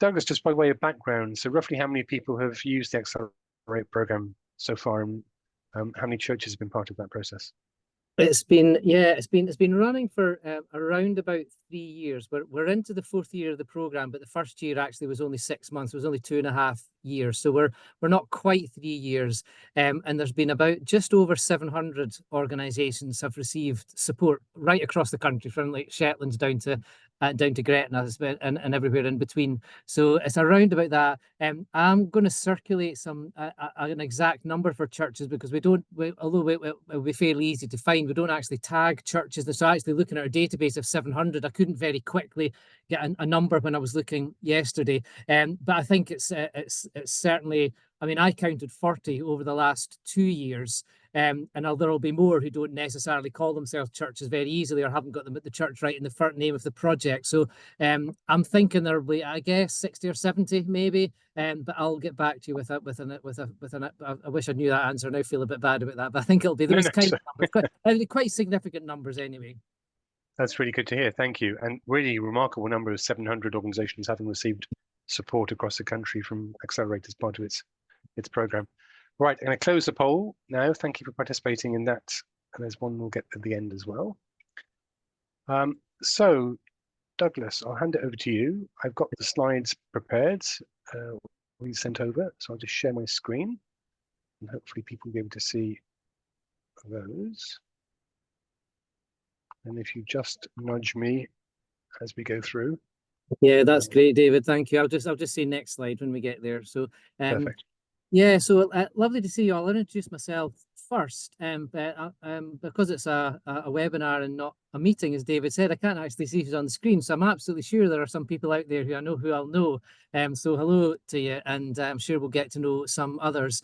Douglas, just by way of background, so roughly how many people have used the Accelerate program so far, and how many churches have been part of that process? It's been, yeah, it's been running for around about 3 years. We're into the fourth year of the program, but the first year actually was only 6 months. It was only 2.5 years. So we're not quite 3 years. And there's been about just over 700 organisations have received support right across the country, from like Shetlands down to Gretna and everywhere in between. So it's around about that. I'm going to circulate an exact number for churches, because although it will be fairly easy to find, we don't actually tag churches. So actually looking at our database of 700, I couldn't very quickly get a number when I was looking yesterday. But I think it's certainly, I mean, I counted 40 over the last 2 years. And there will be more who don't necessarily call themselves churches very easily, or haven't got the church right in the first name of the project. So I'm thinking there'll be, I guess, 60 or 70 maybe. But I'll get back to you with an. I wish I knew that answer, and I feel a bit bad about that. But I think it'll be No, those no, kind so of numbers, quite significant numbers anyway. that's really good to hear. Thank you. And really remarkable number of 700 organizations having received support across the country from Accelerate as part of its program. Right, I'm going to close the poll now. Thank you for participating in that. And there's one we'll get at the end as well. So, Douglas, I'll hand it over to you. I've got the slides prepared. We sent over, so I'll just share my screen, and hopefully people will be able to see those. And if you just nudge me as we go through. Yeah, that's great, David. Thank you. I'll just say next slide when we get there. So, Perfect. yeah, so lovely to see you all. I'll introduce myself first, but because it's a webinar and not a meeting, as David said, I can't actually see who's on the screen. So I'm absolutely sure there are some people out there who I know who I'll know. So hello to you, and I'm sure we'll get to know some others.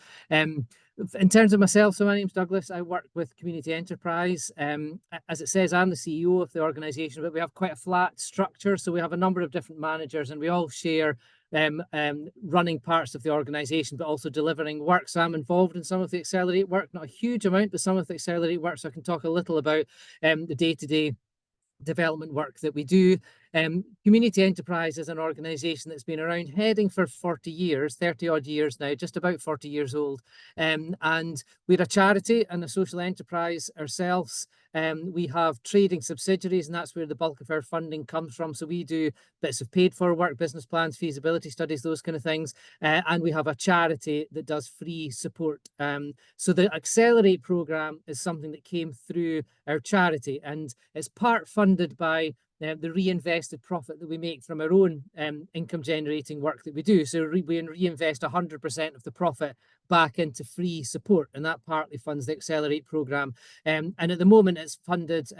In terms of myself, so my name's Douglas. I work with Community Enterprise. As it says, I'm the CEO of the organisation, but we have quite a flat structure. So we have a number of different managers, and we all share running parts of the organisation, but also delivering work. So I'm involved in some of the Accelerate work, not a huge amount, but some of the Accelerate work. So I can talk a little about the day-to-day development work that we do. Community Enterprise is an organisation that's been around heading for 40 years, 30 odd years now, just about 40 years old. And we're a charity and a social enterprise ourselves. We have trading subsidiaries, and that's where the bulk of our funding comes from. So we do bits of paid for work, business plans, feasibility studies, those kind of things. And we have a charity that does free support. So the Accelerate programme is something that came through our charity, and it's part funded by the reinvested profit that we make from our own income generating work that we do. So we reinvest 100% of the profit back into free support, and that partly funds the Accelerate programme. And at the moment it's funded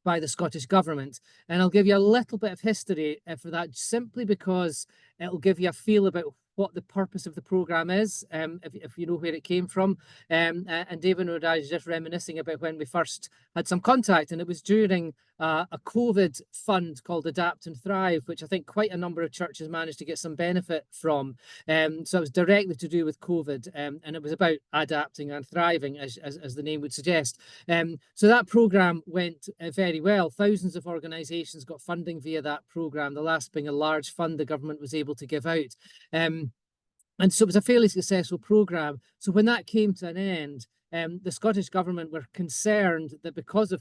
by the Scottish Government. And I'll give you a little bit of history for that, simply because it'll give you a feel about what the purpose of the programme is, if you know where it came from. And David and I was just reminiscing about when we first had some contact, and it was during a COVID fund called Adapt and Thrive, which I think quite a number of churches managed to get some benefit from. So it was directly to do with COVID, and it was about adapting and thriving, as the name would suggest. So that programme went very well. Thousands of organisations got funding via that programme, the last being a large fund the government was able to give out. And so it was a fairly successful programme. So when that came to an end, the Scottish Government were concerned that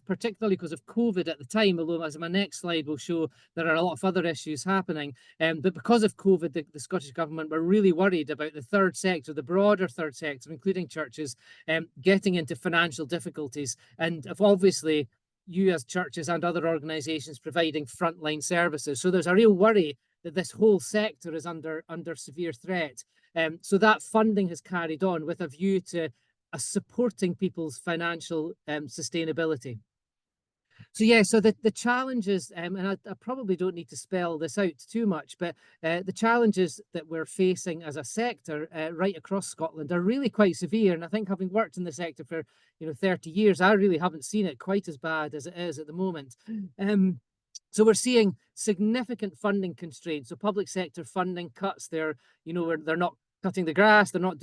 particularly because of COVID at the time, although as my next slide will show, there are a lot of other issues happening. But because of COVID, the Scottish Government were really worried about the third sector, the broader third sector, including churches, getting into financial difficulties. And obviously, you as churches and other organisations providing frontline services. So there's a real worry that this whole sector is under severe threat. So that funding has carried on with a view to supporting people's financial sustainability. So yeah, so the challenges, and I probably don't need to spell this out too much, but the challenges that we're facing as a sector right across Scotland are really quite severe. And I think, having worked in the sector for 30 years, I really haven't seen it quite as bad as it is at the moment. So we're seeing significant funding constraints. So public sector funding cuts, they're not cutting the grass. They're not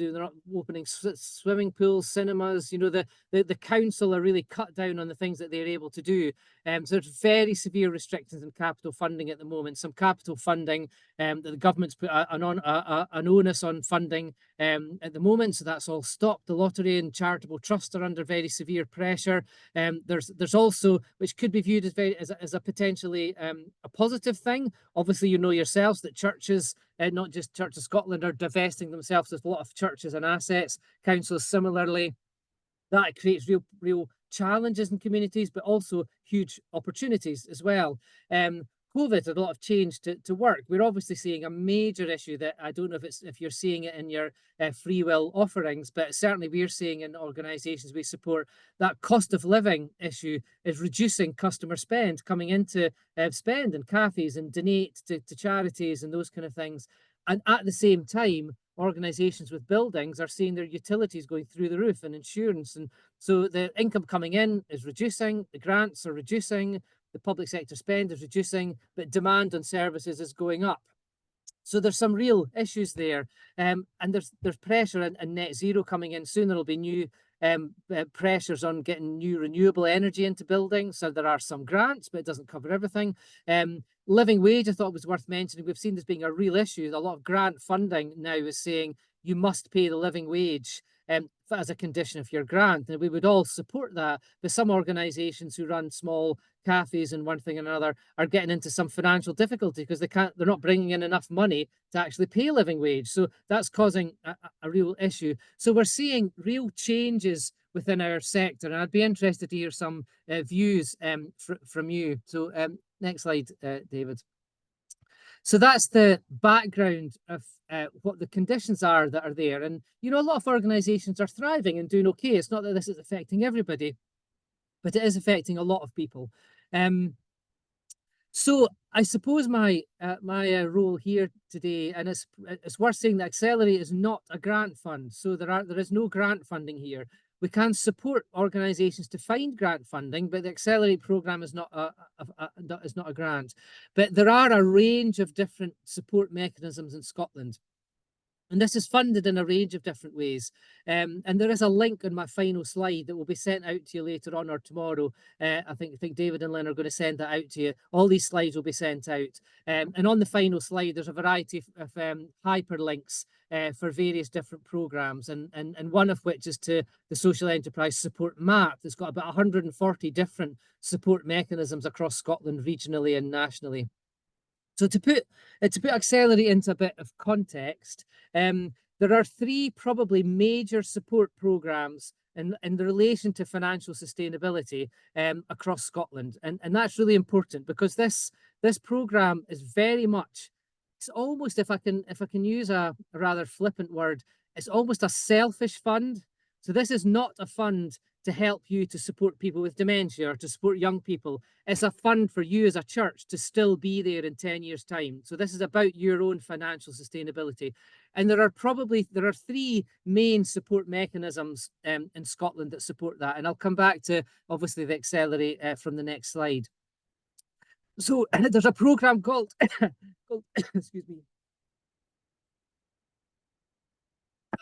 opening swimming pools, cinemas. You know, the council are really cut down on the things that they're able to do. So there's very severe restrictions in capital funding at the moment. Some capital funding that the government's put an onus on funding at the moment, so that's all stopped. The lottery and charitable trusts are under very severe pressure. There's also, which could be viewed as a potentially a positive thing. Obviously, you know yourselves that churches, not just Church of Scotland, are divesting themselves of a lot of churches and assets. Councils similarly. That creates real challenges in communities, but also huge opportunities as well. COVID had a lot of change to work. We're obviously seeing a major issue that I don't know if you're seeing it in your free will offerings, but certainly we're seeing in organisations we support that cost of living issue is reducing customer spend, coming into spend in cafes and donate to charities and those kind of things. And at the same time, organisations with buildings are seeing their utilities going through the roof and insurance. And so the income coming in is reducing, the grants are reducing, the public sector spend is reducing, but demand on services is going up. So there's some real issues there. And there's pressure and net zero coming in soon. There'll be new pressures on getting new renewable energy into buildings. So there are some grants, but it doesn't cover everything. Living wage, I thought was worth mentioning. We've seen this being a real issue. A lot of grant funding now is saying you must pay the living wage as a condition of your grant. And we would all support that. But some organisations who run small cafes and one thing and another are getting into some financial difficulty because they're not bringing in enough money to actually pay living wage. So that's causing a real issue. So we're seeing real changes within our sector. And I'd be interested to hear some views from you. So next slide, David. So that's the background of what the conditions are that are there. And, you know, a lot of organisations are thriving and doing okay. It's not that this is affecting everybody, but it is affecting a lot of people. So I suppose my role here today, and it's worth saying that Accelerate is not a grant fund. So there is no grant funding here. We can support organisations to find grant funding, but the Accelerate programme is not a grant. But there are a range of different support mechanisms in Scotland. And this is funded in a range of different ways. And there is a link on my final slide that will be sent out to you later on or tomorrow. I think David and Lynn are going to send that out to you. All these slides will be sent out. And on the final slide, there's a variety of hyperlinks for various different programs. And one of which is to the Social Enterprise Support Map. That's got about 140 different support mechanisms across Scotland, regionally and nationally. So to put Accelerate into a bit of context, there are three probably major support programs in the relation to financial sustainability across Scotland. And that's really important because this program is very much, it's almost, if I can use a rather flippant word, it's almost a selfish fund. So this is not a fund to help you to support people with dementia or to support young people. It's a fund for you as a church to still be there in 10 years' time. So this is about your own financial sustainability. And there are three main support mechanisms in Scotland that support that. And I'll come back to, obviously, the Accelerate from the next slide. So there's a program called, excuse me.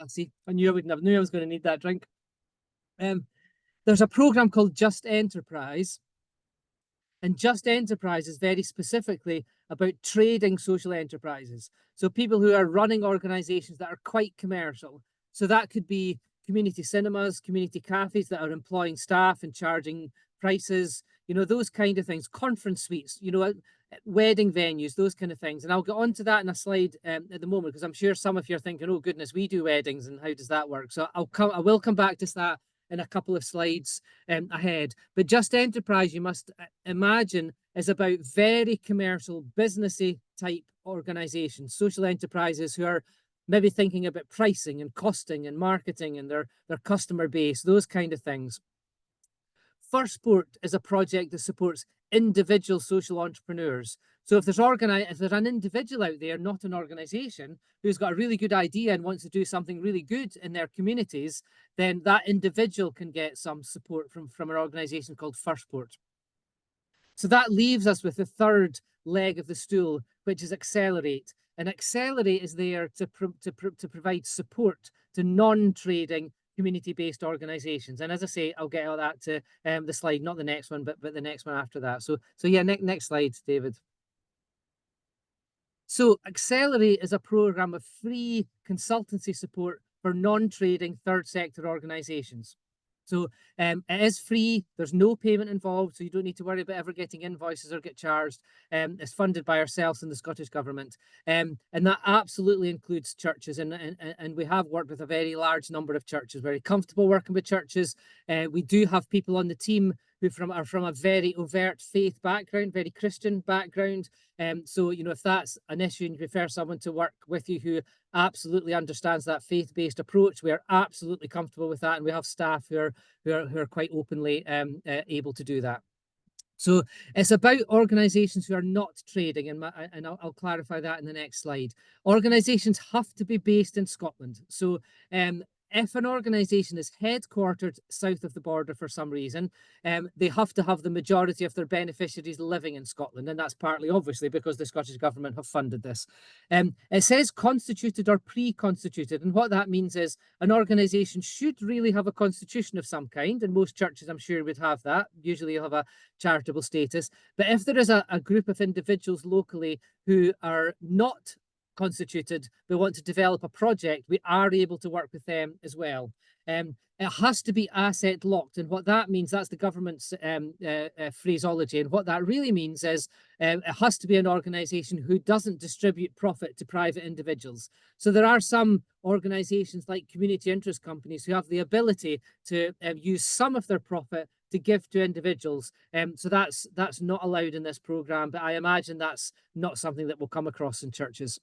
See, I knew I was going to need that drink. There's a program called Just Enterprise. And Just Enterprise is very specifically about trading social enterprises. So people who are running organizations that are quite commercial. So that could be community cinemas, community cafes that are employing staff and charging prices, you know, those kind of things, conference suites, you know, wedding venues, those kind of things. And I'll get onto that in a slide at the moment, because I'm sure some of you are thinking, oh goodness, we do weddings and how does that work? So I will come back to that in a couple of slides ahead. But Just Enterprise, you must imagine, is about very commercial, businessy type organizations, social enterprises who are maybe thinking about pricing and costing and marketing and their customer base, those kind of things. First Port is a project that supports individual social entrepreneurs. So if there's an individual out there, not an organization, who's got a really good idea and wants to do something really good in their communities, then that individual can get some support from an organization called First Port. So that leaves us with the third leg of the stool, which is Accelerate. and Accelerate is there to provide support to non-trading community-based organizations. And as I say, I'll get all that to the slide, not the next one, but the next one after that. So yeah, next slide, David. So Accelerate is a program of free consultancy support for non-trading third sector organizations. So it is free. There's no payment involved, so you don't need to worry about ever getting invoices or get charged. It's funded by ourselves and the Scottish Government. And that absolutely includes churches. And we have worked with a very large number of churches, very comfortable working with churches. We do have people on the team who are from a very overt faith background, very Christian background. So, you know, if that's an issue and you prefer someone to work with you who absolutely understands that faith-based approach, we are absolutely comfortable with that. And we have staff who are quite openly able to do that. So it's about organizations who are not trading, and I'll clarify that in the next slide. Organizations have to be based in Scotland. So if an organization is headquartered south of the border for some reason, they have to have the majority of their beneficiaries living in Scotland. And that's partly obviously because the Scottish Government have funded this. It says constituted or pre-constituted. And what that means is an organization should really have a constitution of some kind. And most churches, I'm sure, would have that. Usually you'll have a charitable status. But if there is a group of individuals locally who are not constituted, we want to develop a project, we are able to work with them as well. It has to be asset locked, and what that means, that's the government's phraseology, and what that really means is it has to be an organization who doesn't distribute profit to private individuals. So there are some organizations like community interest companies who have the ability to use some of their profit to give to individuals. So that's not allowed in this program, but I imagine that's not something that will come across in churches.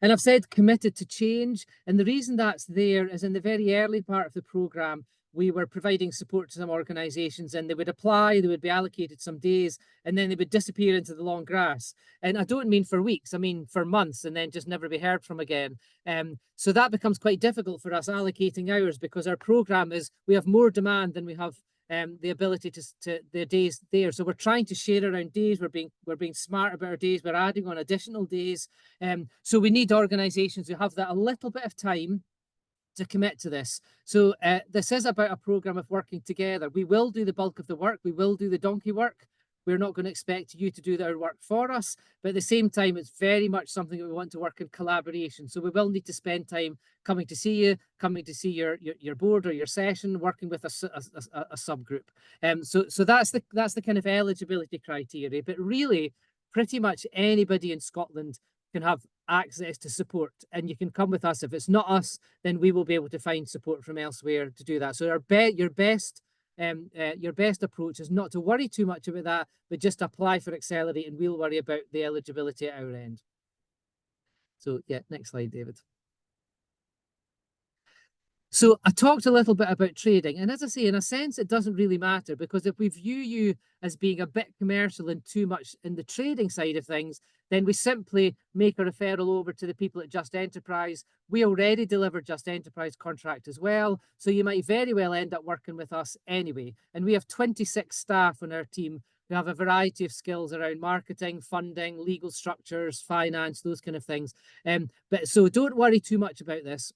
And I've said committed to change. And the reason that's there is in the very early part of the programme, we were providing support to some organisations, and they would apply, they would be allocated some days, and then they would disappear into the long grass. And I don't mean for weeks, I mean for months, and then just never be heard from again. So that becomes quite difficult for us allocating hours, because our programme is, we have more demand than we have the ability to the days there. So we're trying to share around days. We're being smart about our days. We're adding on additional days. So we need organisations who have that a little bit of time to commit to this. So this is about a programme of working together. We will do the bulk of the work. We will do the donkey work. We're not going to expect you to do our work for us, but at the same time, it's very much something that we want to work in collaboration. So we will need to spend time coming to see you, coming to see your board or your session, working with a subgroup. So that's the kind of eligibility criteria. But really, pretty much anybody in Scotland can have access to support, and you can come with us. If it's not us, then we will be able to find support from elsewhere to do that. So your best approach is not to worry too much about that, but just apply for Accelerate, and we'll worry about the eligibility at our end. So yeah, next slide, David. So I talked a little bit about trading, and as I say, in a sense, it doesn't really matter, because if we view you as being a bit commercial and too much in the trading side of things, then we simply make a referral over to the people at Just Enterprise. We already deliver Just Enterprise contract as well, so you might very well end up working with us anyway. And we have 26 staff on our team who have a variety of skills around marketing, funding, legal structures, finance, those kind of things. But so don't worry too much about this.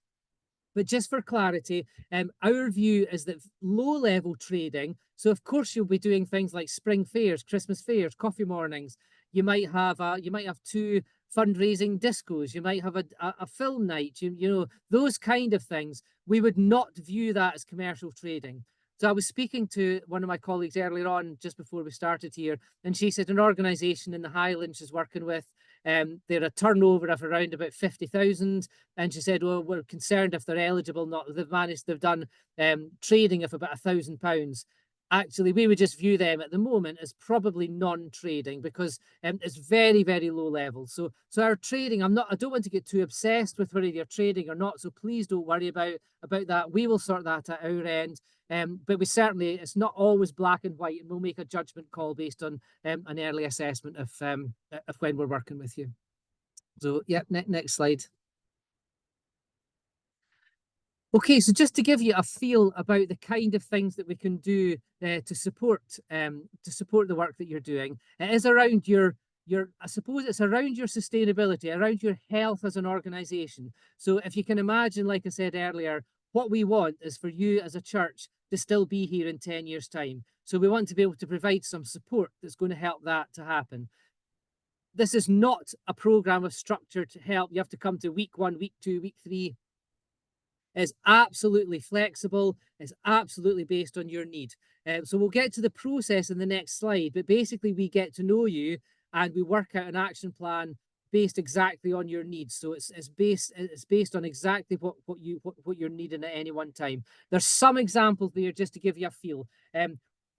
But just for clarity, our view is that low-level trading, so of course you'll be doing things like spring fairs, Christmas fairs, coffee mornings. You might have 2 fundraising discos. You might have a film night. You know, those kind of things. We would not view that as commercial trading. So I was speaking to one of my colleagues earlier on, just before we started here, and she said an organisation in the Highlands she's working with, they're a turnover of around about 50,000. And she said, well, we're concerned if they're eligible. Not, they've done trading of about £1,000. Actually, we would just view them at the moment as probably non-trading, because it's very, very low level. So our trading, I don't want to get too obsessed with whether you're trading or not. So please don't worry about that. We will sort that at our end. But we certainly, it's not always black and white, and we'll make a judgment call based on an early assessment of when we're working with you. So yeah, next slide. Okay, so just to give you a feel about the kind of things that we can do to support the work that you're doing, it is around your I suppose it's around your sustainability, around your health as an organization. So if you can imagine, like I said earlier, what we want is for you as a church to still be here in 10 years' time. So we want to be able to provide some support that's going to help that to happen. This is not a program of structure to help. You have to come to week 1, week 2, week 3. It's absolutely flexible. It's absolutely based on your need. So we'll get to the process in the next slide, but basically we get to know you and we work out an action plan based exactly on your needs. So it's based on exactly what you're needing at any one time. There's some examples there just to give you a feel.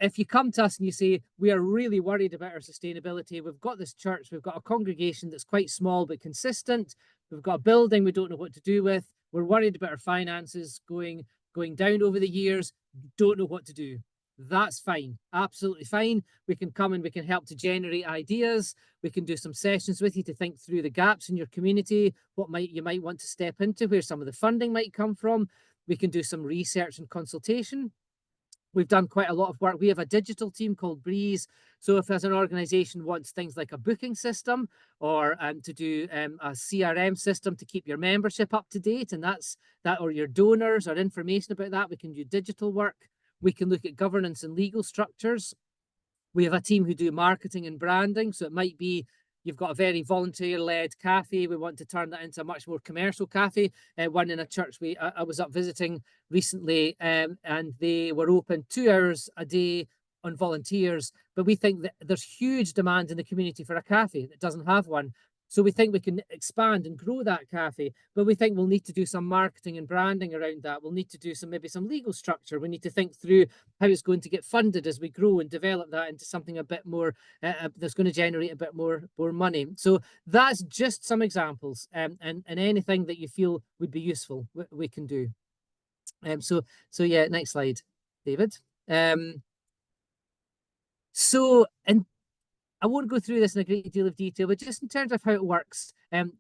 If you come to us and you say, we are really worried about our sustainability, we've got this church, we've got a congregation that's quite small but consistent, we've got a building we don't know what to do with, we're worried about our finances going down over the years, don't know what to do. That's fine, absolutely fine. We can come and we can help to generate ideas. We can do some sessions with you to think through the gaps in your community, what you might want to step into, where some of the funding might come from. We can do some research and consultation. We've done quite a lot of work. We have a digital team called Breeze. So if as an organization wants things like a booking system or to do a CRM system to keep your membership up to date, and or your donors or information about that, we can do digital work. We can look at governance and legal structures. We have a team who do marketing and branding. So it might be you've got a very volunteer-led cafe. We want to turn that into a much more commercial cafe. One in a church I was up visiting recently, and they were open 2 hours a day on volunteers. But we think that there's huge demand in the community for a cafe that doesn't have one. So we think we can expand and grow that cafe, but we think we'll need to do some marketing and branding around that. We'll need to do maybe some legal structure. We need to think through how it's going to get funded as we grow and develop that into something a bit more that's going to generate a bit more money. So that's just some examples, and anything that you feel would be useful, we can do. So yeah, next slide, David. I won't go through this in a great deal of detail, but just in terms of how it works,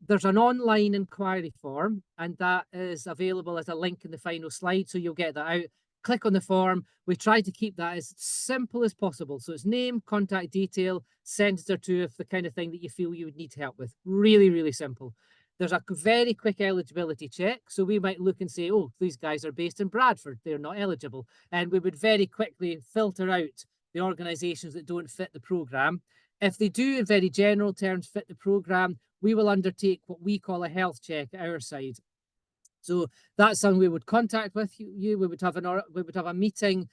there's an online inquiry form, and that is available as a link in the final slide. So you'll get that out. Click on the form. We try to keep that as simple as possible. So it's name, contact detail, send or two of the kind of thing that you feel you would need help with. Really, really simple. There's a very quick eligibility check. So we might look and say, oh, these guys are based in Bradford. They're not eligible. And we would very quickly filter out the organisations that don't fit the programme. If they do, in very general terms, fit the programme, we will undertake what we call a health check at our side. So that's something we would contact with you. We would have a meeting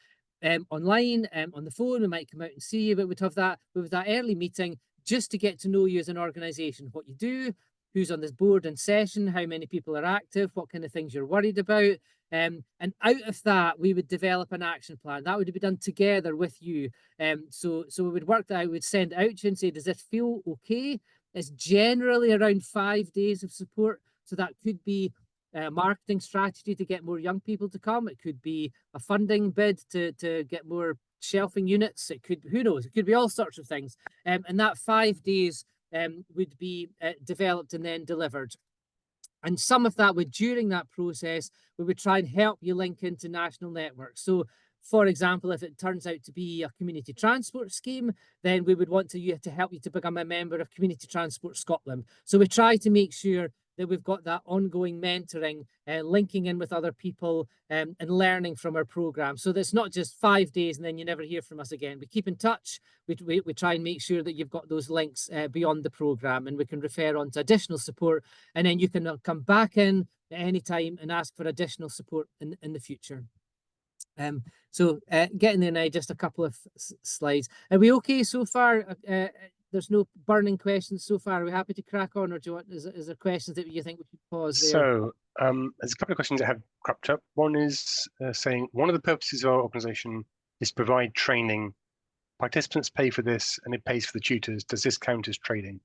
online, on the phone. We might come out and see you, but we'd have that early meeting just to get to know you as an organisation, what you do, who's on this board in session, how many people are active, what kind of things you're worried about. And out of that, we would develop an action plan. That would be done together with you. So we would work that out, we'd send it out to you and say, does this feel okay? It's generally around 5 days of support. So that could be a marketing strategy to get more young people to come. It could be a funding bid to get more shelving units. It could, who knows, it could be all sorts of things. And that 5 days would be developed and then delivered. And some of that would, during that process, we would try and help you link into national networks. So, for example, if it turns out to be a community transport scheme, then we would want you to help you to become a member of Community Transport Scotland. So we try to make sure that we've got that ongoing mentoring, linking in with other people, and learning from our program. So that's not just 5 days and then you never hear from us again. We keep in touch. We try and make sure that you've got those links beyond the program, and we can refer on to additional support. And then you can come back in at any time and ask for additional support in the future. So getting there now, just a couple of slides. Are we okay so far? There's no burning questions so far. Are we happy to crack on, or do you want, is there questions that you think we should pause there? So there's a couple of questions that have cropped up. One is saying, one of the purposes of our organisation is to provide training. Participants pay for this and it pays for the tutors. Does this count as trading?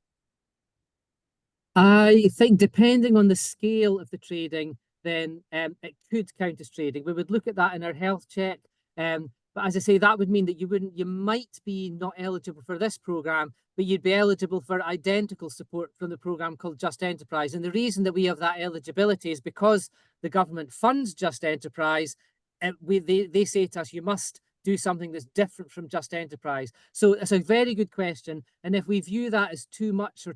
I think depending on the scale of the trading, then it could count as trading. We would look at that in our health check. But as I say, that would mean that you might be not eligible for this programme, but you'd be eligible for identical support from the programme called Just Enterprise. And the reason that we have that eligibility is because the government funds Just Enterprise. They say to us, you must do something that's different from just enterprise? So it's a very good question. And if we view that as too much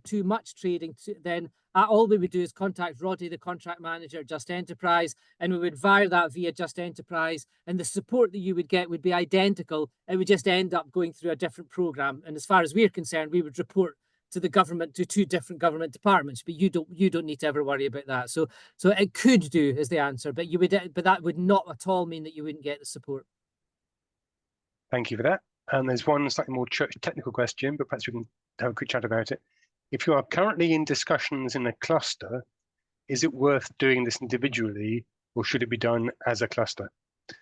trading, then all we would do is contact Roddy, the contract manager at Just Enterprise, and we would wire that via Just Enterprise. And the support that you would get would be identical. It would just end up going through a different program. And as far as we're concerned, we would report to the government, to two different government departments, but you don't need to ever worry about that. So it could do is the answer, but that would not at all mean that you wouldn't get the support. Thank you for that. And there's one slightly more church technical question, but perhaps we can have a quick chat about it. If you are currently in discussions in a cluster, is it worth doing this individually, or should it be done as a cluster?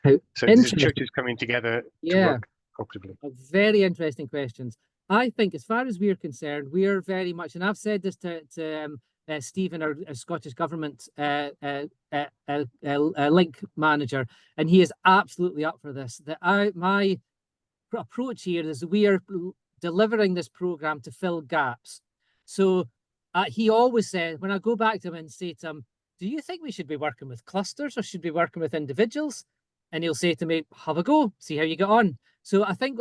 So this is churches coming together to work cooperatively. Very interesting questions. I think, as far as we're concerned, we are very much, and I've said this to Stephen, our Scottish Government link manager, and he is absolutely up for this. My approach here is we are delivering this program to fill gaps. So he always said, when I go back to him and say to him, do you think we should be working with clusters or should we be working with individuals? And he'll say to me, have a go, see how you get on. So I think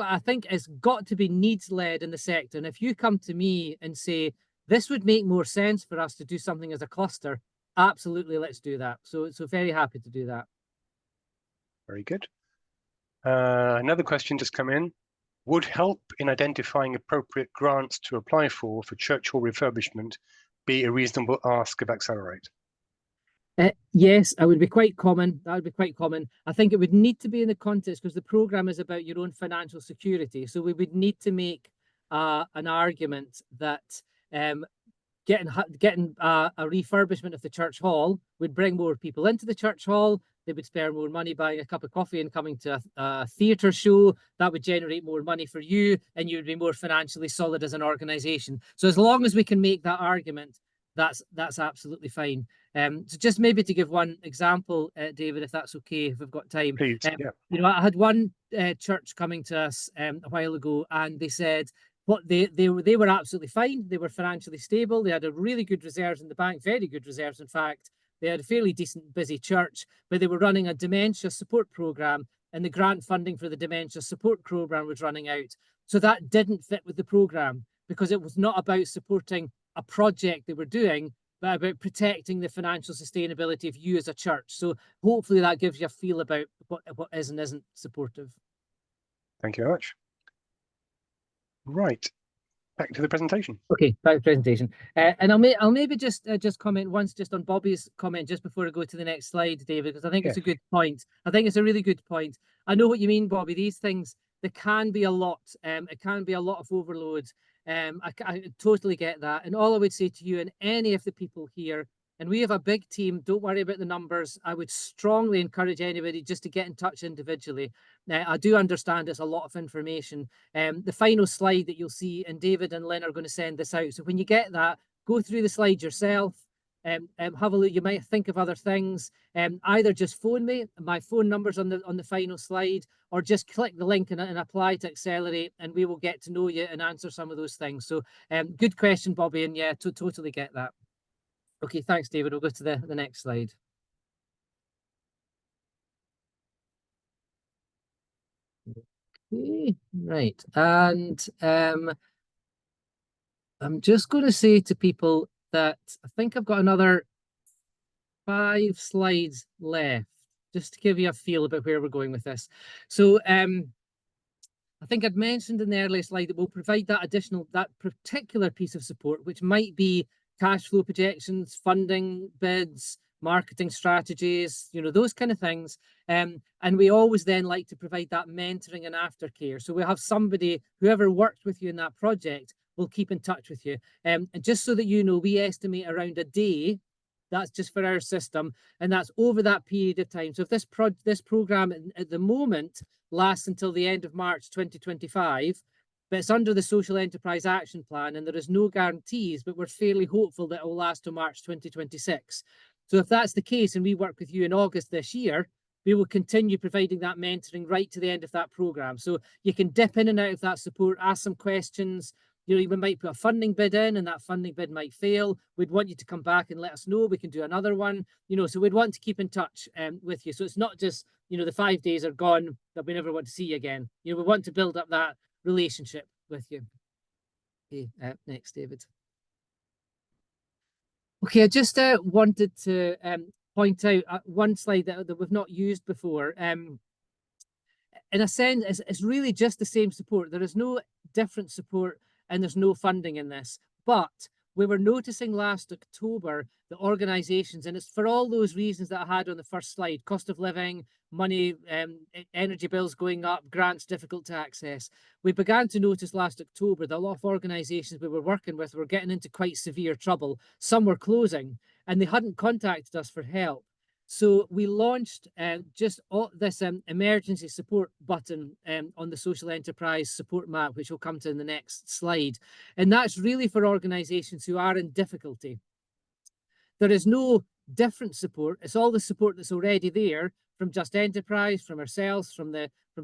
it's got to be needs-led in the sector. And if you come to me and say, this would make more sense for us to do something as a cluster, absolutely, let's do that. So very happy to do that. Very good. Another question just come in. Would help in identifying appropriate grants to apply for church hall refurbishment be a reasonable ask of Accelerate? Yes, it would be quite common. That would be quite common. I think it would need to be in the context, because the programme is about your own financial security. So we would need to make an argument that getting a refurbishment of the church hall would bring more people into the church hall. They would spare more money buying a cup of coffee and coming to a theatre show. That would generate more money for you, and you would be more financially solid as an organisation. So as long as we can make that argument, that's absolutely fine. So just maybe to give one example, David, if that's okay, if we've got time. Please, yeah. You know, I had one church coming to us a while ago, and they said what they were absolutely fine. They were financially stable. They had a really good reserves in the bank, very good reserves, in fact. They had a fairly decent, busy church, but they were running a dementia support program, and the grant funding for the dementia support program was running out. So that didn't fit with the program, because it was not about supporting a project they were doing, but about protecting the financial sustainability of you as a church. So hopefully that gives you a feel about what is and isn't supportive. Thank you very much. Right, back to the presentation. Okay, back to the presentation. And I'll maybe just comment once just on Bobby's comment just before I go to the next slide, David, because I think it's a good point. I think it's a really good point. I know what you mean, Bobby. These things, there can be a lot. It can be a lot of overload. I totally get that. And all I would say to you and any of the people here, and we have a big team, don't worry about the numbers. I would strongly encourage anybody just to get in touch individually. Now, I do understand it's a lot of information. The final slide that you'll see, and David and Lynn are going to send this out. So when you get that, go through the slides yourself. Have a look. You might think of other things. Either just phone me. My phone number's on the final slide, or just click the link and apply to Accelerate, and we will get to know you and answer some of those things. So good question, Bobby, and yeah, totally get that. Okay, thanks, David. We'll go to the next slide. Okay, right. And I'm just going to say to people that I think I've got another 5 slides left, just to give you a feel about where we're going with this. So I think I'd mentioned in the earlier slide that we'll provide that particular piece of support, which might be cash flow projections, funding, bids, marketing strategies, you know, those kind of things. And we always then like to provide that mentoring and aftercare. So we'll have somebody, whoever worked with you in that project, will keep in touch with you. And just so that you know, we estimate around a day. That's just for our system, and that's over that period of time. So if this program at the moment lasts until the end of March 2025, but it's under the Social Enterprise Action Plan, and there is no guarantees, but we're fairly hopeful that it will last to March 2026. So if that's the case, and we work with you in August this year, we will continue providing that mentoring right to the end of that program. So you can dip in and out of that support, ask some questions. you know, we might put a funding bid in and that funding bid might fail. We'd want you to come back and let us know. We can do another one, you know, so we'd want to keep in touch with you. So it's not just, you know, the 5 days are gone that we never want to see you again. You know, we want to build up that relationship with you. Okay, next, David. Okay, I just wanted to point out one slide that we've not used before. In a sense, it's really just the same support. There is no different support and there's no funding in this. But we were noticing last October the organisations, and it's for all those reasons that I had on the first slide: cost of living, money, energy bills going up, grants difficult to access. We began to notice last October that a lot of organisations we were working with were getting into quite severe trouble. Some were closing and they hadn't contacted us for help. So we launched just this emergency support button on the social enterprise support map, which we'll come to in the next slide. And that's really for organisations who are in difficulty. There is no different support. It's all the support that's already there from Just Enterprise, from ourselves, from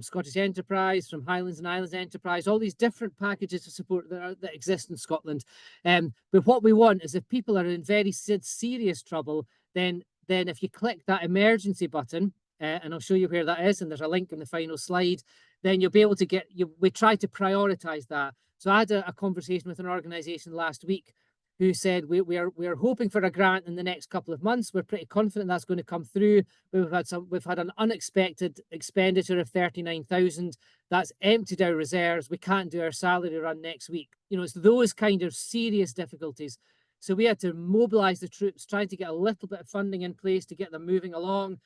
Scottish Enterprise, from Highlands and Islands Enterprise, all these different packages of support that exist in Scotland. But what we want is if people are in very serious trouble, then if you click that emergency button, and I'll show you where that is, and there's a link in the final slide, then you'll be able to we try to prioritize that. So I had a conversation with an organisation last week who said we are hoping for a grant in the next couple of months. We're pretty confident that's going to come through. But we've had an unexpected expenditure of 39,000. That's emptied our reserves. We can't do our salary run next week. You know, it's those kind of serious difficulties. So we had to mobilise the troops, trying to get a little bit of funding in place to get them moving along.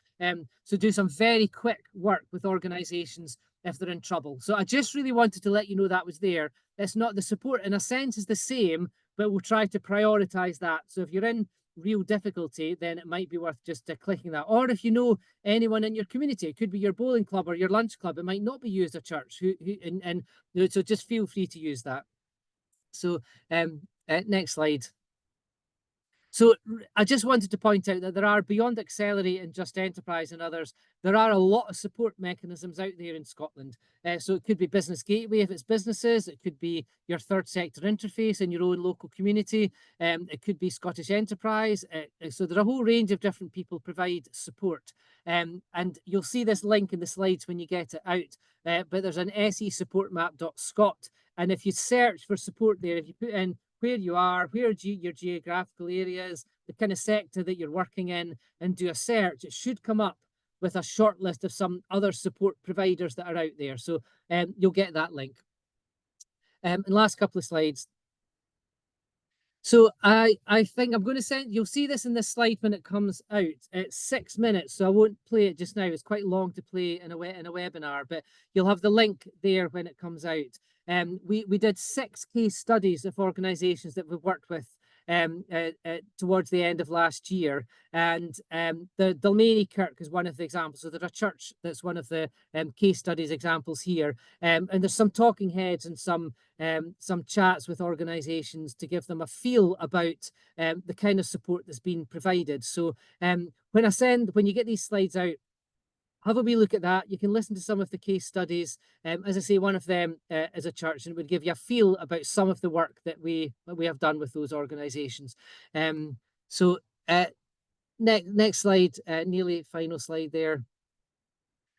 So do some very quick work with organisations if they're in trouble. So I just really wanted to let you know that was there. It's not, the support in a sense is the same, but we'll try to prioritise that. So if you're in real difficulty, then it might be worth just clicking that. Or if you know anyone in your community, it could be your bowling club or your lunch club. It might not be used at church, so just feel free to use that. So next slide. So I just wanted to point out that there are, beyond Accelerate and Just Enterprise and others, there are a lot of support mechanisms out there in Scotland. So it could be Business Gateway if it's businesses, it could be your third sector interface in your own local community, it could be Scottish Enterprise. So there are a whole range of different people provide support. And you'll see this link in the slides when you get it out, but there's an se-supportmap.scot. And if you search for support there, if you put in where you are, where your geographical areas, the kind of sector that you're working in, and do a search, it should come up with a short list of some other support providers that are out there. So you'll get that link. And last couple of slides. So I think I'm going to send, you'll see this in this slide when it comes out. It's 6 minutes, so I won't play it just now. It's quite long to play in a webinar, but you'll have the link there when it comes out. We did 6 case studies of organisations that we've worked with towards the end of last year, and the Dalmany Kirk is one of the examples. So there's a church that's one of the case studies examples here, and there's some talking heads and some chats with organisations to give them a feel about the kind of support that's been provided. So when you get these slides out, have a wee look at that. You can listen to some of the case studies. As I say, one of them is a church, and it would give you a feel about some of the work that we have done with those organisations. So next slide, nearly final slide there.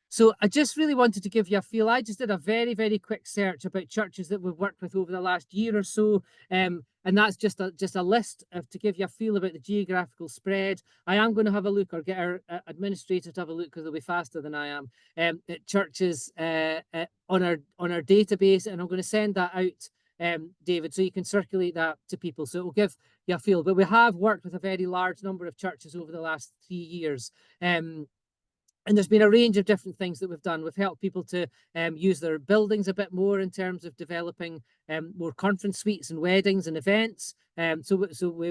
So I just really wanted to give you a feel. I just did a very, very quick search about churches that we've worked with over the last year or so. And that's just a list to give you a feel about the geographical spread. I am going to have a look, or get our administrator to have a look, because they'll be faster than I am, at churches on our database. And I'm going to send that out, David, so you can circulate that to people. So it will give you a feel. But we have worked with a very large number of churches over the last 3 years. And there's been a range of different things that we've done. We've helped people to use their buildings a bit more in terms of developing more conference suites and weddings and events. So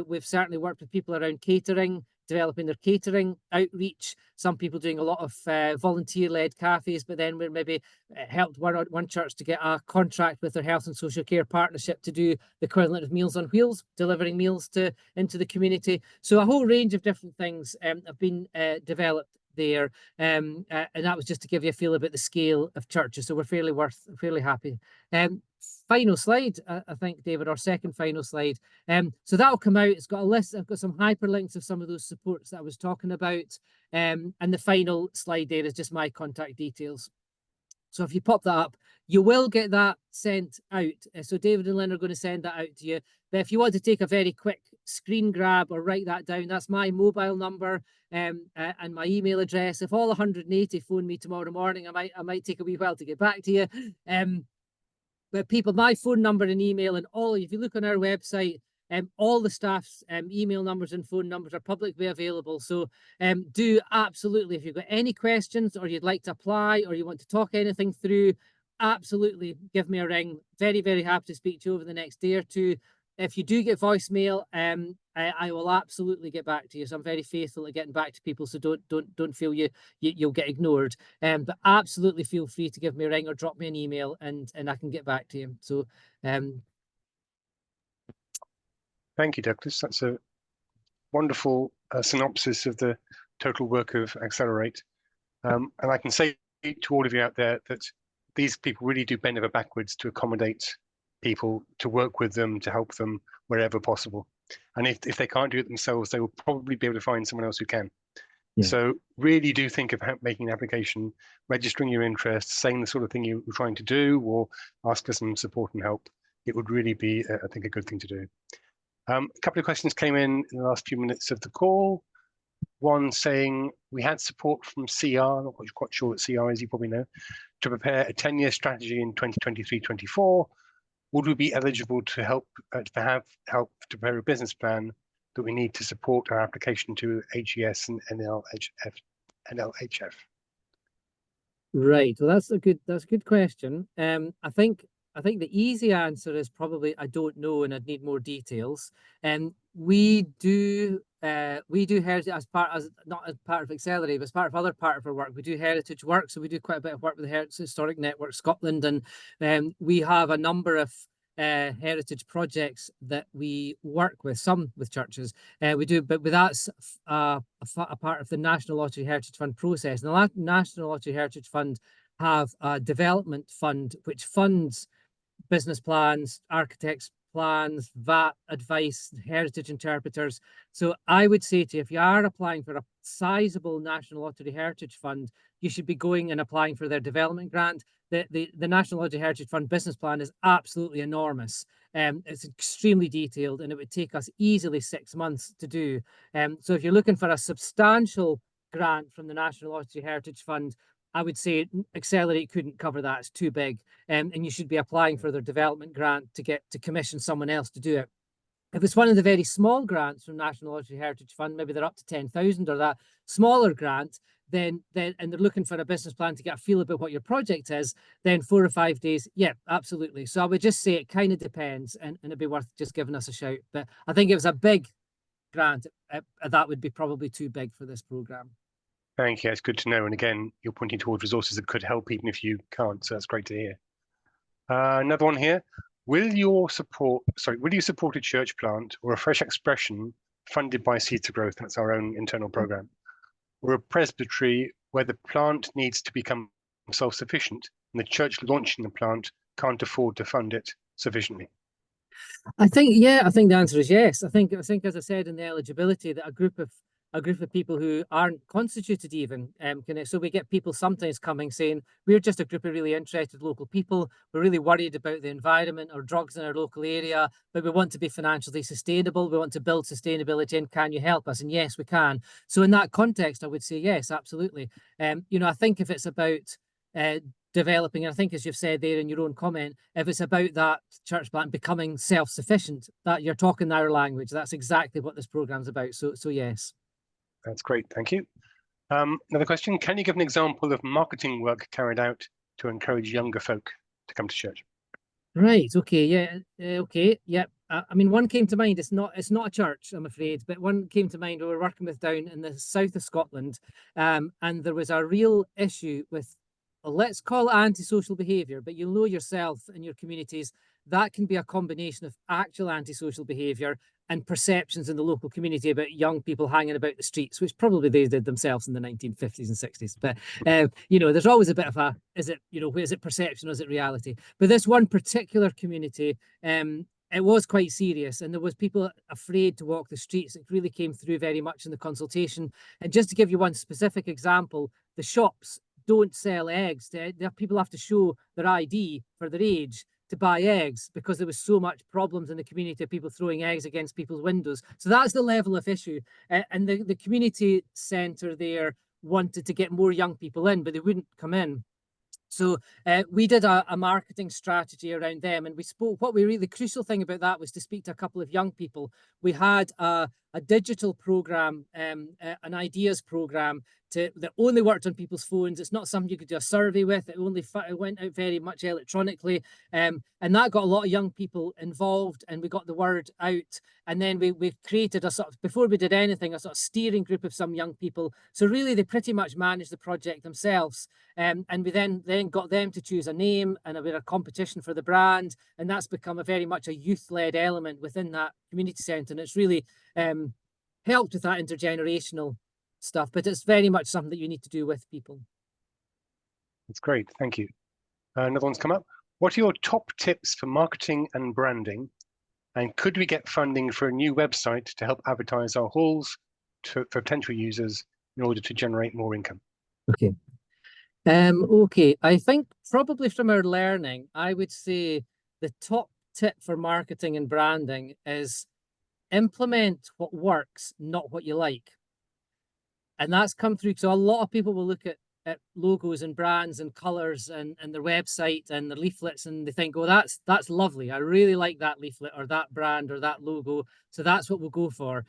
we've certainly worked with people around catering, developing their catering outreach. Some people doing a lot of volunteer-led cafes, but then we maybe helped one church to get a contract with their health and social care partnership to do the equivalent of Meals on Wheels, delivering meals into the community. So a whole range of different things have been developed there, and that was just to give you a feel about the scale of churches. So we're fairly happy. final slide, I think, David, our second final slide. So that'll come out. It's got a list. I've got some hyperlinks of some of those supports that I was talking about. And the final slide there is just my contact details. So if you pop that up, you will get that sent out. So David and Lynn are going to send that out to you. But if you want to take a very quick screen grab or write that down, that's my mobile number and my email address. If all 180 phone me tomorrow morning, I might take a wee while to get back to you. But people, my phone number and email and all, if you look on our website, all the staff's email numbers and phone numbers are publicly available. So do absolutely, if you've got any questions or you'd like to apply or you want to talk anything through, absolutely give me a ring. Very, very happy to speak to you over the next day or two. If you do get voicemail, I will absolutely get back to you. So I'm very faithful at getting back to people. So don't feel you'll get ignored. But absolutely feel free to give me a ring or drop me an email and I can get back to you. So thank you, Douglas. That's a wonderful synopsis of the total work of Accelerate. And I can say to all of you out there that these people really do bend over backwards to accommodate people, to work with them, to help them wherever possible. And if they can't do it themselves, they will probably be able to find someone else who can. Yeah. So really do think of making an application, registering your interest, saying the sort of thing you're trying to do, or ask for some support and help. It would really be, I think, a good thing to do. A couple of questions came in the last few minutes of the call. One saying, we had support from CR, not quite sure what CR is, you probably know, to prepare a 10-year strategy in 2023-24. Would we be eligible to help to prepare a business plan that we need to support our application to HES and NLHF? Right. Well, that's a good question. I think the easy answer is probably I don't know and I'd need more details. We do heritage not as part of Accelerate, but as part of other part of our work. We do heritage work, so we do quite a bit of work with the Heritage Historic Network Scotland, and we have a number of heritage projects that we work with, some with churches. We do, but that's a part of the National Lottery Heritage Fund process. And the National Lottery Heritage Fund have a development fund which funds business plans, architects' plans, VAT advice, heritage interpreters. So I would say to you, if you are applying for a sizable National Lottery Heritage Fund, you should be going and applying for their development grant. The National Lottery Heritage Fund business plan is absolutely enormous. It's extremely detailed and it would take us easily 6 months to do. So if you're looking for a substantial grant from the National Lottery Heritage Fund, I would say Accelerate couldn't cover that. It's too big. And you should be applying for their development grant to get to commission someone else to do it. If it's one of the very small grants from National Lottery Heritage Fund, maybe they're up to 10,000 or that smaller grant, then and they're looking for a business plan to get a feel about what your project is, then 4 or 5 days, yeah, absolutely. So I would just say it kind of depends, and it'd be worth just giving us a shout. But I think if it was a big grant, that would be probably too big for this program. Thank you. It's good to know. And again, you're pointing towards resources that could help even if you can't. So that's great to hear. Another one here. Will you support a church plant or a fresh expression funded by Seeds to Growth? That's our own internal program. Or a presbytery where the plant needs to become self-sufficient and the church launching the plant can't afford to fund it sufficiently? I think the answer is yes. I think as I said in the eligibility, that a group of people who aren't constituted even so we get people sometimes coming saying we're just a group of really interested local people, we're really worried about the environment or drugs in our local area, but we want to be financially sustainable, we want to build sustainability, and can you help us? And yes, we can. So in that context I would say yes, absolutely. I think if it's about developing, and I think as you've said there in your own comment, if it's about that church plant becoming self-sufficient, that you're talking our language, that's exactly what this program's about. So yes. That's great, thank you. Another question, can you give an example of marketing work carried out to encourage younger folk to come to church? Right, okay, yeah, okay, yeah. I mean, one came to mind, it's not a church, I'm afraid, but one came to mind we were working with down in the south of Scotland, and there was a real issue with, let's call it antisocial behaviour, but you'll know yourself in your communities that can be a combination of actual antisocial behaviour and perceptions in the local community about young people hanging about the streets, which probably they did themselves in the 1950s and 60s. But, there's always a bit of a, is it perception or is it reality? But this one particular community, it was quite serious, and there was people afraid to walk the streets. It really came through very much in the consultation. And just to give you one specific example, the shops don't sell eggs. People have to show their ID for their age to buy eggs because there was so much problems in the community of people throwing eggs against people's windows. So that's the level of issue. And the community centre there wanted to get more young people in, but they wouldn't come in. So we did a marketing strategy around them, and we spoke. The crucial thing about that was to speak to a couple of young people. We had a digital program, an ideas program that only worked on people's phones. It's not something you could do a survey with. It went out very much electronically, and that got a lot of young people involved, and we got the word out. And then we created a sort of, before we did anything, a sort of steering group of some young people. So really, they pretty much managed the project themselves. And we then got them to choose a name, and we had a competition for the brand, and that's become a very much a youth-led element within that community centre, and it's really helped with that intergenerational stuff. But it's very much something that you need to do with people. That's great, thank you. Another one's come up. What are your top tips for marketing and branding? And could we get funding for a new website to help advertise our halls for potential users in order to generate more income? Okay. Okay, I think probably from our learning, I would say the top tip for marketing and branding is implement what works, not what you like. And that's come through. So a lot of people will look at logos and brands and colors and their website and their leaflets, and they think, oh, that's lovely. I really like that leaflet or that brand or that logo. So that's what we'll go for.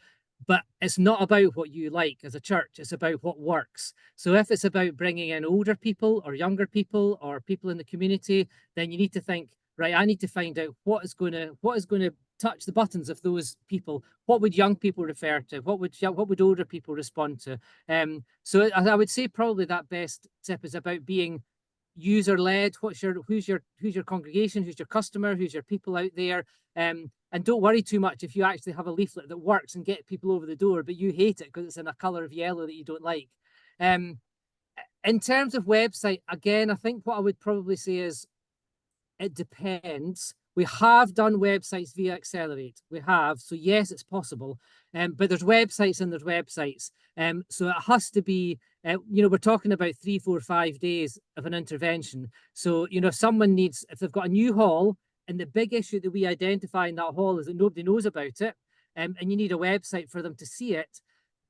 But it's not about what you like as a church. It's about what works. So if it's about bringing in older people or younger people or people in the community, then you need to think, right, I need to find out what is going to touch the buttons of those people. What would young people refer to? What would older people respond to? So I would say probably that best tip is about being user-led. Who's your congregation? Who's your customer? Who's your people out there? And don't worry too much if you actually have a leaflet that works and get people over the door, but you hate it because it's in a color of yellow that you don't like. In terms of website, again, I think what I would probably say is it depends. We have done websites via Accelerate. We have. So yes, it's possible. But there's websites and there's websites. So it has to be, we're talking about 3, 4, 5 days of an intervention. So, if they've got a new hall, and the big issue that we identify in that hall is that nobody knows about it, and you need a website for them to see it,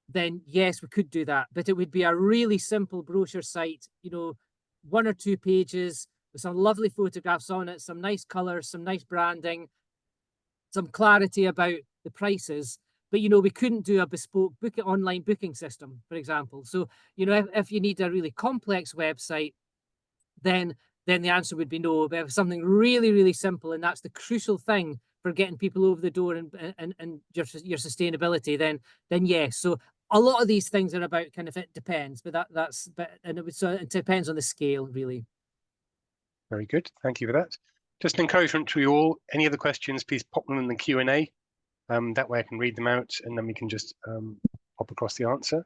then yes, we could do that. But it would be a really simple brochure site, 1 or 2 pages with some lovely photographs on it, some nice colors, some nice branding, some clarity about the prices. But, we couldn't do a bespoke online booking system, for example. So, if you need a really complex website, then the answer would be no. But if something really, really simple, and that's the crucial thing for getting people over the door and your sustainability, then yes. So a lot of these things are about kind of, it depends, but it depends on the scale, really. Very good, thank you for that. Just an encouragement to you all. Any other questions, please pop them in the Q&A. That way I can read them out, and then we can just pop across the answer.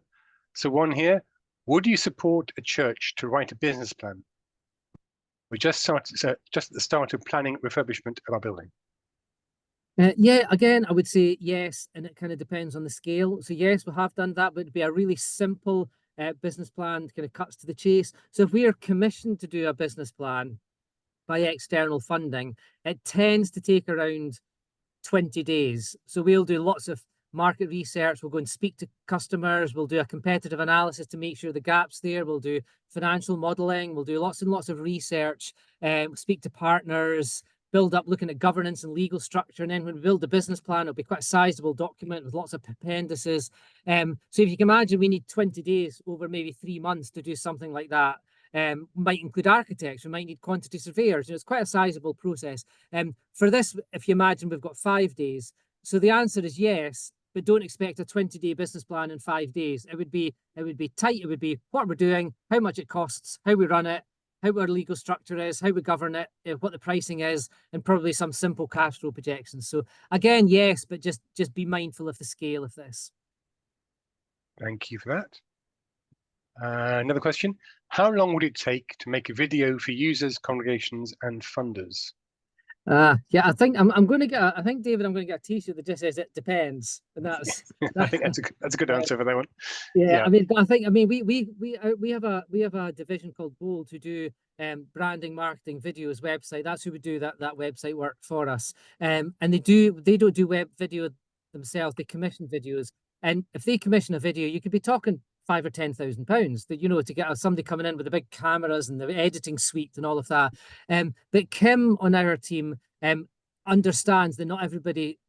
So one here: would you support a church to write a business plan? We just at the start of planning refurbishment of our building. Yeah, again, I would say yes, and it kind of depends on the scale. So yes, we have done that, but it'd be a really simple business plan, kind of cuts to the chase. So if we are commissioned to do a business plan by external funding, it tends to take around 20 days. So we'll do lots of market research. We'll go and speak to customers. We'll do a competitive analysis to make sure the gap's there. We'll do financial modeling. We'll do lots and lots of research, speak to partners, build up looking at governance and legal structure. And then when we build the business plan, it'll be quite a sizable document with lots of appendices. So if you can imagine, we need 20 days over maybe 3 months to do something like that. Might include architects, we might need quantity surveyors. It's quite a sizable process. For this, if you imagine, we've got 5 days. So the answer is yes, but don't expect a 20-day business plan in 5 days. It would be tight. It would be what we're doing, how much it costs, how we run it, how our legal structure is, how we govern it, what the pricing is, and probably some simple cash flow projections. So again, yes, but just be mindful of the scale of this. Thank you for that. Another question. How long would it take to make a video for users, congregations, and funders? Yeah, I think I'm going to get. I think, David, I'm going to get a T-shirt that just says "It depends," and that's. I think that's a good answer for that one. Yeah, I mean, we have a division called Bold who do branding, marketing, videos, website. That's who would do that website work for us. And they don't do web video themselves. They commission videos, and if they commission a video, you could be talking £5,000 or £10,000 that to get somebody coming in with the big cameras and the editing suite and all of that. But Kim on our team understands that not everybody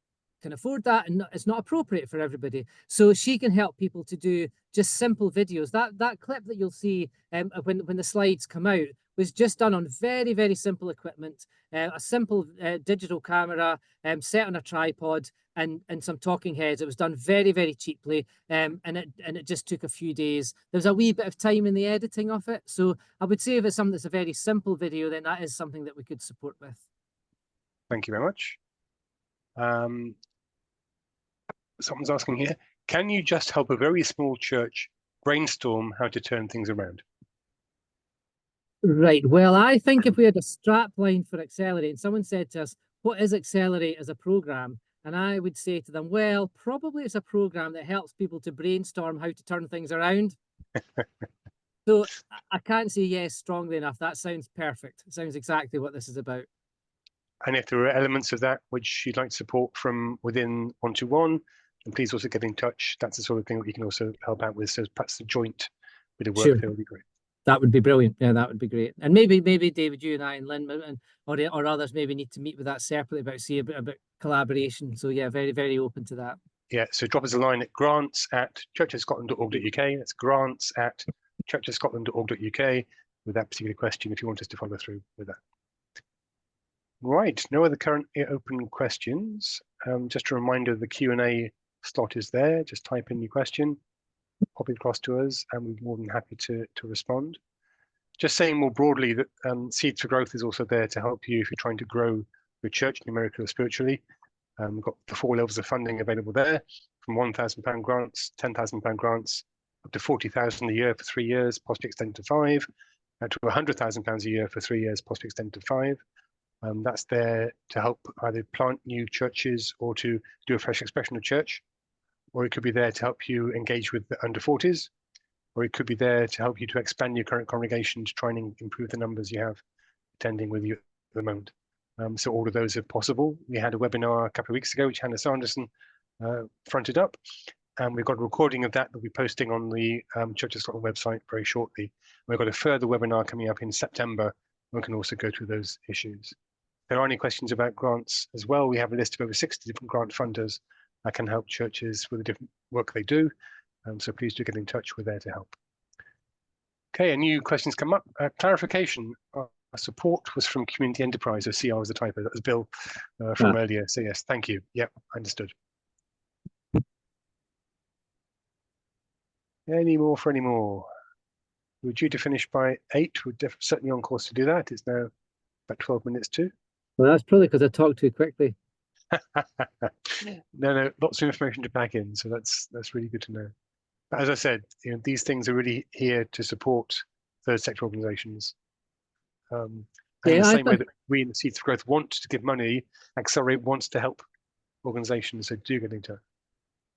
can afford that, and it's not appropriate for everybody. So she can help people to do just simple videos. That clip that you'll see when the slides come out was just done on very, very simple equipment, a simple digital camera set on a tripod and some talking heads. It was done very, very cheaply, and it just took a few days. There's a wee bit of time in the editing of it. So I would say if it's something that's a very simple video, then that is something that we could support with. Thank you very much. Someone's asking here, can you just help a very small church brainstorm how to turn things around? Right. Well, I think if we had a strap line for Accelerate and someone said to us, what is Accelerate as a program? And I would say to them, well, probably it's a program that helps people to brainstorm how to turn things around. So I can't say yes strongly enough. That sounds perfect. It sounds exactly what this is about. And if there are elements of that which you'd like support from within 121, then please also get in touch. That's the sort of thing that you can also help out with. So perhaps the joint bit of work there would be great. That would be brilliant. Yeah, that would be great. And maybe David, you and I and Lynn or others maybe need to meet with that separately about collaboration. So yeah, very, very open to that. Yeah, so drop us a line at grants@churchofscotland.org.uk. That's grants@churchofscotland.org.uk with that particular question if you want us to follow through with that. Right, no other current open questions. Just a reminder, the Q&A slot is there. Just type in your question, pop it across to us, and we're more than happy to respond. Just saying more broadly that Seeds for Growth is also there to help you if you're trying to grow your church numerically or spiritually. We've got the 4 levels of funding available there, from £1,000 grants, £10,000 grants, up to £40,000 a year for 3 years, possibly extended to 5, to £100,000 a year for 3 years, possibly extended to 5. That's there to help either plant new churches or to do a fresh expression of church, or it could be there to help you engage with the under 40s, or it could be there to help you to expand your current congregation to try and improve the numbers you have attending with you at the moment. So all of those are possible. We had a webinar a couple of weeks ago, which Hannah Sanderson fronted up, and we've got a recording of that we'll be posting on the Church of Scotland website very shortly. We've got a further webinar coming up in September. We can also go through those issues. If there are any questions about grants as well, we have a list of over 60 different grant funders that can help churches with the different work they do. So please do get in touch. We're there to help. Okay, a new questions come up. Clarification. Support was from Community Enterprise, or CR was the typo. That was Bill from earlier. So yes, thank you. Yep, understood. Any more for any more? We're due to finish by 8. We're certainly on course to do that. It's now about 12 minutes to. Well, that's probably because I talked too quickly. No, lots of information to pack in. So that's really good to know. But as I said, these things are really here to support third sector organisations. In the same way that we in the Seeds for Growth want to give money, Accelerate wants to help organisations. So do get in touch.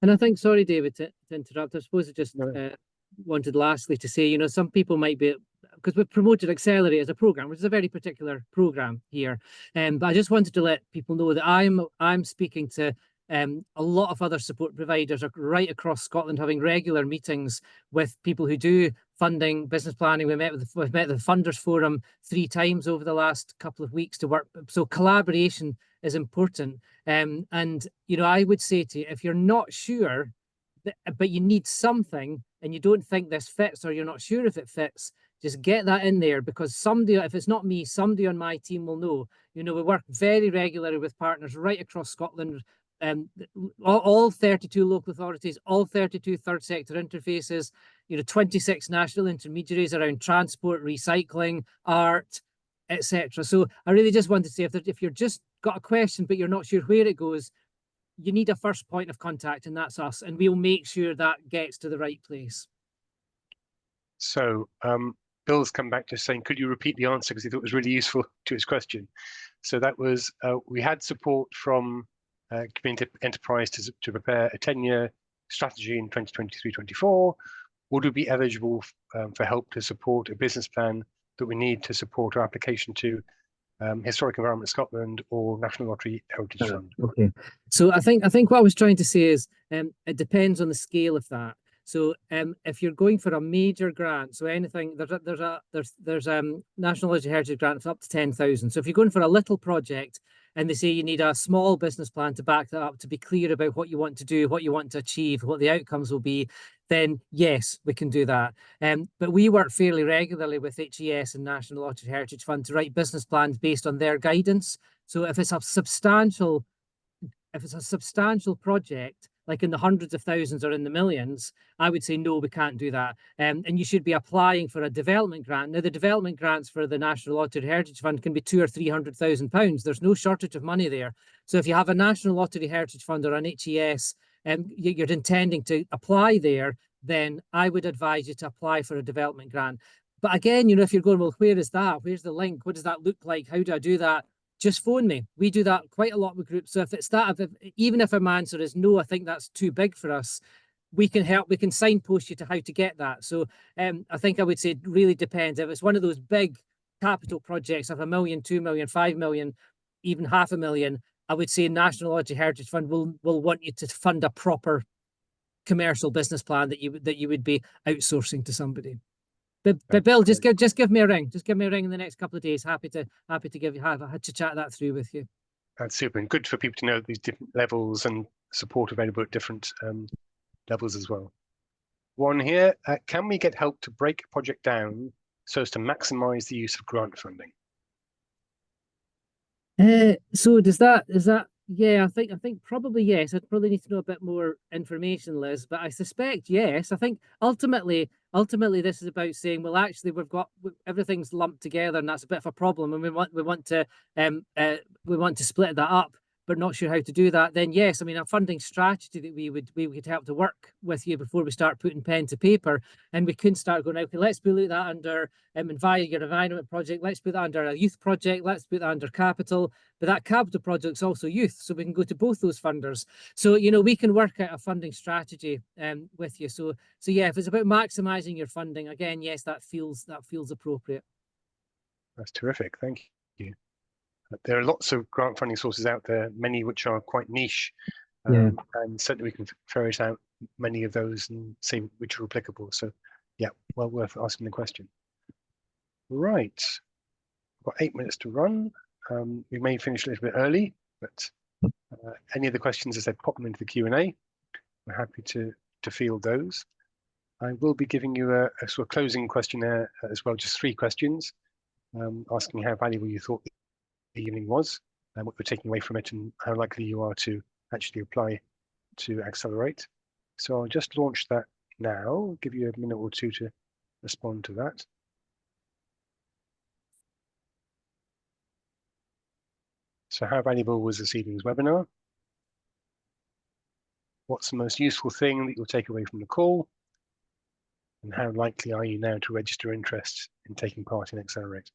And I think, sorry, David, to interrupt. I suppose I just wanted lastly to say, some people might be, because we've promoted Accelerate as a program, which is a very particular program here. But I just wanted to let people know that I'm speaking to a lot of other support providers right across Scotland, having regular meetings with people who do funding, business planning. We've met the Funders Forum 3 times over the last couple of weeks to work. So collaboration is important. And, I would say to you, if you're not sure, but you need something and you don't think this fits, or you're not sure if it fits, just get that in there, because somebody, if it's not me, somebody on my team will know. We work very regularly with partners right across Scotland. All 32 local authorities, all 32 third sector interfaces. 26 national intermediaries around transport, recycling, art, etc. So I really just want to say, if you're just got a question but you're not sure where it goes, you need a first point of contact, and that's us, and we'll make sure that gets to the right place. So Bill's come back to saying, could you repeat the answer, because he thought it was really useful to his question. So that was, we had support from community enterprise to prepare a 10-year strategy in 2023-24. Would we be eligible for help to support a business plan that we need to support our application to Historic Environment Scotland or National Lottery Heritage Fund? Okay. So I think what I was trying to say is it depends on the scale of that. So if you're going for a major grant, so anything, there's National Lottery Heritage grant up to 10,000. So if you're going for a little project and they say you need a small business plan to back that up, to be clear about what you want to do, what you want to achieve, what the outcomes will be, then yes, we can do that. But we work fairly regularly with HES and National Lottery Heritage Fund to write business plans based on their guidance. So if it's a substantial project, like in the hundreds of thousands or in the millions, I would say, no, we can't do that. And you should be applying for a development grant. Now, the development grants for the National Lottery Heritage Fund can be £200,000 or £300,000. There's no shortage of money there. So if you have a National Lottery Heritage Fund or an HES, you're intending to apply there, then I would advise you to apply for a development grant. But again, if you're going, well, where is that? Where's the link? What does that look like? How do I do that? Just phone me. We do that quite a lot with groups. So if it's that, even if my answer is no, I think that's too big for us, we can help. We can signpost you to how to get that. So I think I would say it really depends. If it's one of those big capital projects of 1 million, 2 million, 5 million, even 500,000, I would say National Lottery Heritage Fund will want you to fund a proper commercial business plan that you would be outsourcing to somebody. But Bill, just give me a ring. Just give me a ring in the next couple of days. Happy to chat that through with you. That's super, and good for people to know these different levels and support available at different levels as well. One here, can we get help to break a project down so as to maximise the use of grant funding? So is that? Yeah, I think probably yes. I'd probably need to know a bit more information, Liz, but I suspect yes. I think ultimately this is about saying, well, actually everything's lumped together, and that's a bit of a problem, and we want to split that up, but not sure how to do that. Then yes, I mean, a funding strategy that we would help to work with you before we start putting pen to paper, and we couldn't start going, okay, let's put that under your environment project, let's put that under a youth project, let's put that under capital. But that capital project is also youth, so we can go to both those funders. So we can work out a funding strategy with you. So yeah, if it's about maximising your funding, again, yes, that feels appropriate. That's terrific. Thank you. There are lots of grant funding sources out there, many which are quite niche, and certainly we can ferret out many of those and see which are applicable. So yeah, well worth asking the question. Right, we've got 8 minutes to run. We may finish a little bit early, but any of the questions, as I said, pop them into the Q&A. We're happy to field those. I will be giving you a sort of closing questionnaire as well, just 3 questions, asking how valuable you thought the evening was, and what you're taking away from it, and how likely you are to actually apply to Accelerate. So I'll just launch that now, give you a minute or two to respond to that. So how valuable was this evening's webinar? What's the most useful thing that you'll take away from the call? And how likely are you now to register interest in taking part in Accelerate?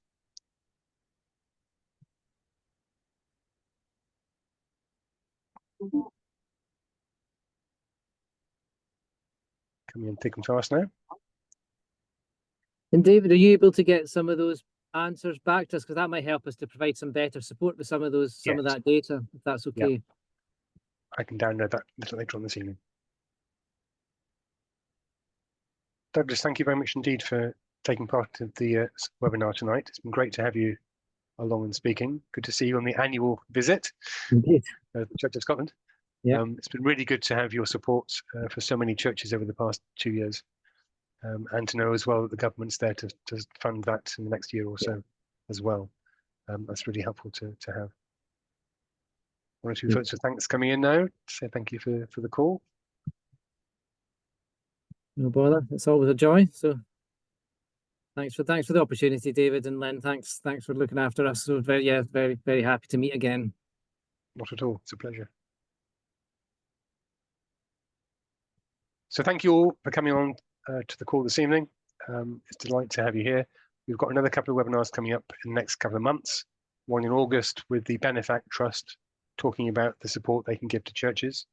Coming in thick and fast now. And David, are you able to get some of those answers back to us? Because that might help us to provide some better support with some of that data, if that's okay. Yeah. I can download that a little later on this evening. Douglas, thank you very much indeed for taking part of the webinar tonight. It's been great to have you along and speaking. Good to see you on the annual visit of the Church of Scotland. Yeah. It's been really good to have your support for so many churches over the past 2 years, and to know as well that the government's there to fund that in the next year or so as well. That's really helpful to have. 1 or 2 votes of thanks coming in now. Say thank you for the call. No bother. It's always a joy. So thanks for the opportunity, David and Len. Thanks for looking after us. So very happy to meet again. Not at all. It's a pleasure. So thank you all for coming on to the call this evening. It's a delight to have you here. We've got another couple of webinars coming up in the next couple of months. One in August with the Benefact Trust, talking about the support they can give to churches.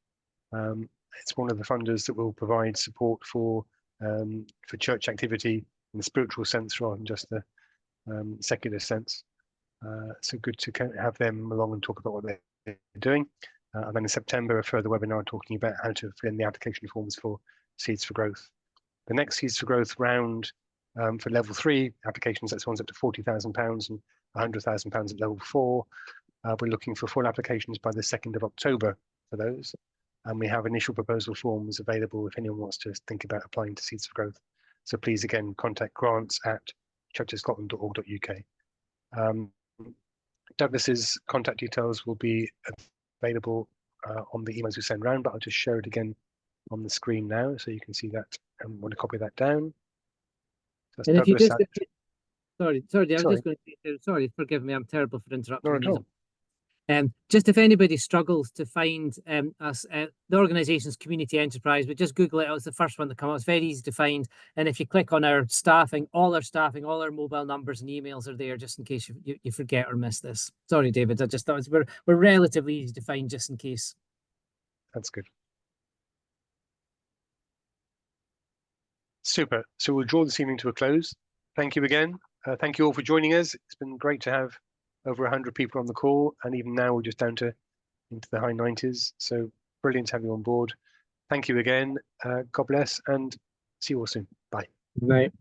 It's one of the funders that will provide support for church activity in the spiritual sense rather than just the secular sense. So good to have them along and talk about what they're doing. And then in September, a further webinar talking about how to fill in the application forms for Seeds for Growth. The next Seeds for Growth round for level 3 applications, that's one's up to £40,000 and £100,000 at level 4. We're looking for full applications by the 2nd of October for those. And we have initial proposal forms available if anyone wants to think about applying to Seeds for Growth. So please, again, contact grants@churchescotland.org.uk. Douglas's contact details will be available on the emails we send around, but I'll just share it again on the screen now so you can see that and want to copy that down. So that's And if you Douglas just, sorry, I was just going to say, sorry, forgive me, I'm terrible for interrupting. Not at all. Just if anybody struggles to find us, the organisation's community enterprise, but just Google it. It's the first one that comes up. It's very easy to find. And if you click on our staffing, all our mobile numbers and emails are there, just in case you forget or miss this. Sorry, David. I just thought we're relatively easy to find, just in case. That's good. Super. So we'll draw this evening to a close. Thank you again. Thank you all for joining us. It's been great to have over 100 people on the call, and even now we're just down to into the high 90s. So brilliant to have you on board. Thank you again. God bless, and see you all soon. Bye. Night.